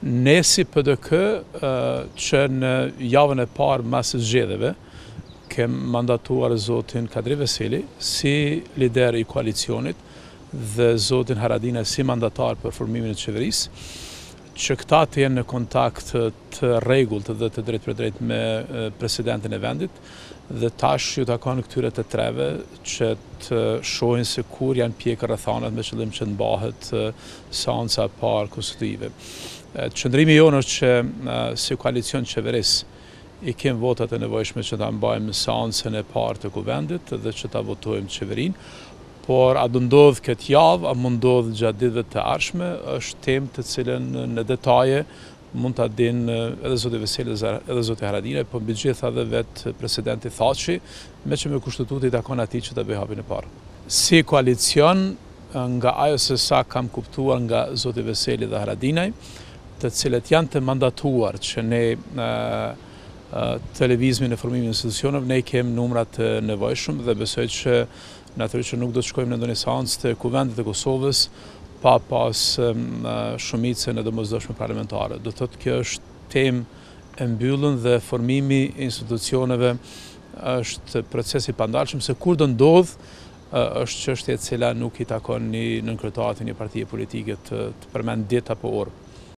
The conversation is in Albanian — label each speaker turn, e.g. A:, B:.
A: Ne si PDK që në javën e parë mas zgjedhjeve kem mandatuar zotin Kadri Veseli si lider i koalicionit dhe zotin Haradinaj si mandatar për formimin e qeverisë, që këta të jenë në kontakt të rregullt dhe të drejt për drejt me presidentin e vendit, dhe tash ju takon këtyre të treve që të shohin se kur janë pjekë rrethanat me qëllim që të mbahet seanca e parë konstitutive. Qëndrimi jonë është që si koalicion qeveris i kem votat e nevojshme që ta mbajmë seancën e parë të kuvendit dhe që ta votojmë qeverinë, por a do ndodh këtë javë, a mund ndodh gjatë ditëve të ardhshme, është temë të cilën në detaje mund ta dinë edhe zoti Veseli edhe zoti Haradinaj, po mbi gjitha edhe vetë presidenti Thaçi, me që me kushtetutë i takon atij që ta bëjë hapin e parë. Si koalicion, nga ajo se sa kam kuptuar nga zoti Veseli dhe Haradinaj, të cilët janë të mandatuar që ne televizmin e formimin e institucioneve, ne kemi numrat të nevojshëm dhe besoj që natyrisht nuk do të shkojmë në ndonjë seancë të kuvendit të Kosovës pa pas shumicën e domosdoshme parlamentare. Do thotë kjo është temë e mbyllur dhe formimi i institucioneve është proces i pandalshëm, se kur do ndodh është çështje e cila nuk i takon një nënkryetarit një partie politike të përmend ditë apo orë.